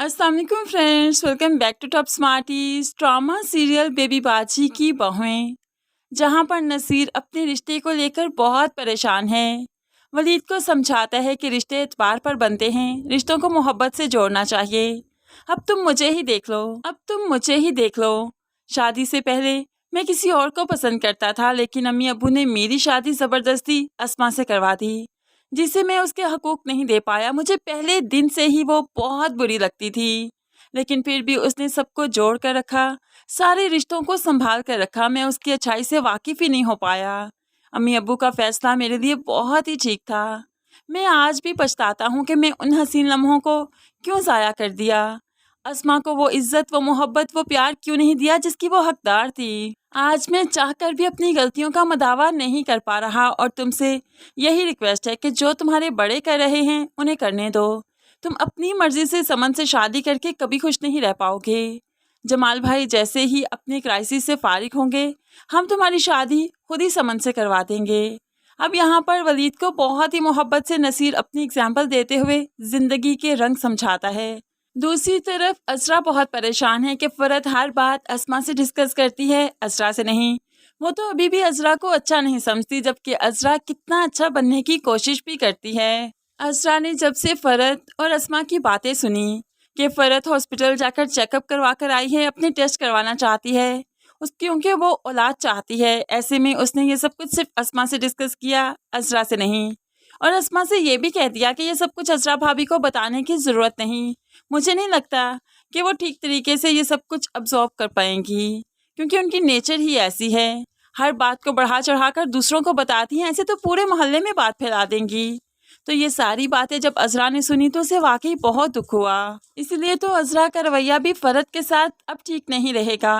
अस्सलाम वालेकुम friends, welcome back to Top Smarties. Drama serial Baby Baji की बहुएं, जहां पर नसीर अपने रिश्ते को लेकर बहुत परेशान है। वलीद को समझाता है कि रिश्ते एतबार पर बनते हैं, रिश्तों को मोहब्बत से जोड़ना चाहिए। अब तुम मुझे ही देख लो, अब तुम मुझे ही देख लो। शादी से पहले मैं किसी और को पसंद करता था, लेकिन अम्मी अब्बू ने मेरी शादी ज़बरदस्ती अस्मा से करवा दी, जिसे मैं उसके हकूक नहीं दे पाया। मुझे पहले दिन से ही वो बहुत बुरी लगती थी, लेकिन फिर भी उसने सबको जोड़ कर रखा, सारे रिश्तों को संभाल कर रखा। मैं उसकी अच्छाई से वाकिफ़ ही नहीं हो पाया। अम्मी अब्बू का फ़ैसला मेरे लिए बहुत ही ठीक था। मैं आज भी पछताता हूँ कि मैं उन हसीन लम्हों को क्यों ज़ाया कर दिया। अस्मा को वो इज़्ज़त, वो मोहब्बत, वो प्यार क्यों नहीं दिया जिसकी वो हकदार थी। आज मैं चाहकर भी अपनी गलतियों का मदावा नहीं कर पा रहा, और तुमसे यही रिक्वेस्ट है कि जो तुम्हारे बड़े कर रहे हैं उन्हें करने दो। तुम अपनी मर्जी से समन से शादी करके कभी खुश नहीं रह पाओगे। जमाल भाई जैसे ही अपने क्राइसिस से फारिग होंगे, हम तुम्हारी शादी खुद ही समन से करवा देंगे। अब यहाँ पर वलीद को बहुत ही मोहब्बत से नसीर अपनी एग्जाम्पल देते हुए ज़िंदगी के रंग समझाता है। दूसरी तरफ असरा बहुत परेशान है कि फ़रत हर बात अस्मा से डिस्कस करती है, असरा से नहीं। वो तो अभी भी असरा को अच्छा नहीं समझती, जबकि असरा कितना अच्छा बनने की कोशिश भी करती है। असरा ने जब से फ़रत और अस्मा की बातें सुनी कि फ़रत हॉस्पिटल जाकर चेकअप करवा कर आई है, अपने टेस्ट करवाना चाहती है, क्योंकि वो औलाद चाहती है, ऐसे में उसने ये सब कुछ सिर्फ अस्मा से डिस्कस किया, असरा से नहीं। और अस्मा से ये भी कह दिया कि ये सब कुछ असरा भाभी को बताने की ज़रूरत नहीं। मुझे नहीं लगता कि वो ठीक तरीके से ये सब कुछ अब्जॉर्व कर पाएंगी, क्योंकि उनकी नेचर ही ऐसी है। हर बात को बढ़ा चढ़ा कर दूसरों को बताती हैं, ऐसे तो पूरे मोहल्ले में बात फैला देंगी। तो ये सारी बातें जब अज़रा ने सुनी तो उसे वाकई बहुत दुख हुआ। इसलिए तो अज़रा का रवैया भी फ़रत के साथ अब ठीक नहीं रहेगा।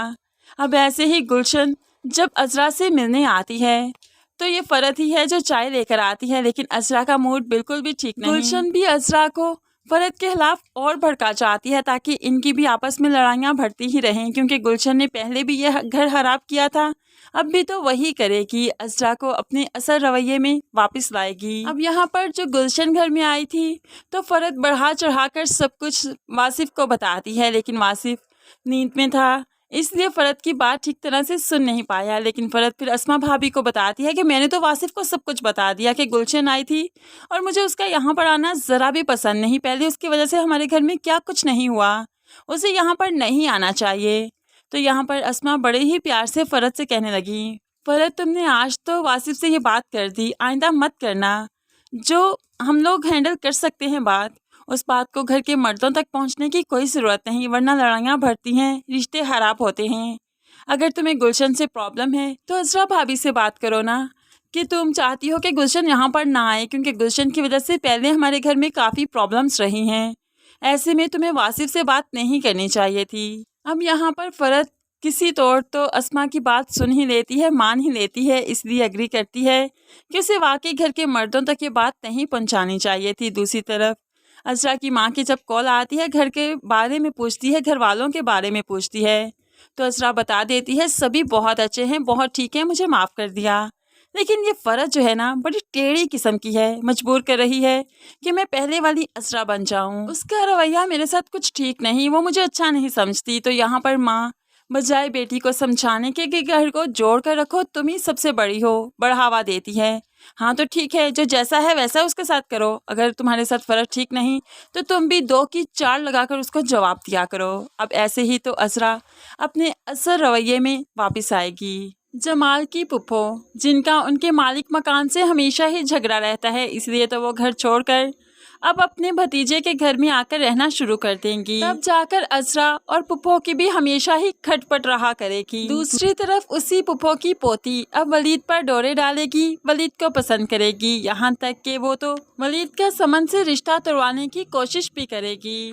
अब ऐसे ही गुलशन जब अज़रा से मिलने आती है तो ये फ़रत ही है जो चाय लेकर आती है, लेकिन अज़रा का मूड बिल्कुल भी ठीक नहीं। गुलशन भी अज़रा को फ़रत के खिलाफ और भड़का चाहती है, ताकि इनकी भी आपस में लड़ाइयाँ बढ़ती ही रहें, क्योंकि गुलशन ने पहले भी यह घर खराब किया था, अब भी तो वही करेगी। अज़रा को अपने असल रवैये में वापस लाएगी। अब यहाँ पर जो गुलशन घर में आई थी तो फ़रत बढ़ा चढ़ाकर सब कुछ वासिफ़ को बताती है, लेकिन वासिफ़ नींद में था, इसलिए फ़रत की बात ठीक तरह से सुन नहीं पाया। लेकिन फ़रत फिर अस्मा भाभी को बताती है कि मैंने तो वासिफ़ को सब कुछ बता दिया कि गुलशन आई थी और मुझे उसका यहाँ पर आना ज़रा भी पसंद नहीं। पहले उसकी वजह से हमारे घर में क्या कुछ नहीं हुआ, उसे यहाँ पर नहीं आना चाहिए। तो यहाँ पर अस्मा बड़े ही प्यार से फ़रत से कहने लगी, फ़रत तुमने आज तो वासिफ़ से ये बात कर दी, आइंदा मत करना। जो हम लोग हैंडल कर सकते हैं बात, उस बात को घर के मर्दों तक पहुंचने की कोई ज़रूरत नहीं, वरना लड़ाइयाँ बढ़ती हैं, रिश्ते खराब होते हैं। अगर तुम्हें गुलशन से प्रॉब्लम है तो अज़रा भाभी से बात करो ना, कि तुम चाहती हो कि गुलशन यहाँ पर ना आए, क्योंकि गुलशन की वजह से पहले हमारे घर में काफ़ी प्रॉब्लम्स रही हैं। ऐसे में तुम्हें वासिफ़ से बात नहीं करनी चाहिए थी। अब यहाँ पर फ़रत किसी तौर तो अस्मा की बात सुन ही लेती है, मान ही लेती है, इसलिए एग्री करती है कि उसे वाकई घर के मर्दों तक ये बात नहीं पहुँचानी चाहिए थी। दूसरी तरफ अज़रा की माँ की जब कॉल आती है, घर के बारे में पूछती है, घर वालों के बारे में पूछती है, तो अज़रा बता देती है सभी बहुत अच्छे हैं, बहुत ठीक है, मुझे माफ़ कर दिया। लेकिन ये फ़रत जो है ना, बड़ी टेढ़ी किस्म की है, मजबूर कर रही है कि मैं पहले वाली अज़रा बन जाऊँ। उसका रवैया मेरे साथ कुछ ठीक नहीं, वो मुझे अच्छा नहीं समझती। तो यहाँ पर माँ बजाय बेटी को समझाने के कि घर को जोड़ कर रखो, तुम ही सबसे बड़ी हो, बढ़ावा देती है। हाँ तो ठीक है, जो जैसा है वैसा उसके साथ करो, अगर तुम्हारे साथ फ़र्क ठीक नहीं तो तुम भी 2 की 4 लगाकर उसको जवाब दिया करो। अब ऐसे ही तो अज़रा अपने असल रवैये में वापस आएगी। जमाल की पुप्पो, जिनका उनके मालिक मकान से हमेशा ही झगड़ा रहता है, इसलिए तो वो घर छोड़कर अब अपने भतीजे के घर में आकर रहना शुरू कर देंगी। तब जाकर अज़रा और पुप्पो की भी हमेशा ही खटपट रहा करेगी। दूसरी तरफ उसी पुप्पो की पोती अब वलीद पर डोरे डालेगी, वलीद को पसंद करेगी, यहाँ तक कि वो तो वलीद का समन से रिश्ता तोड़वाने की कोशिश भी करेगी।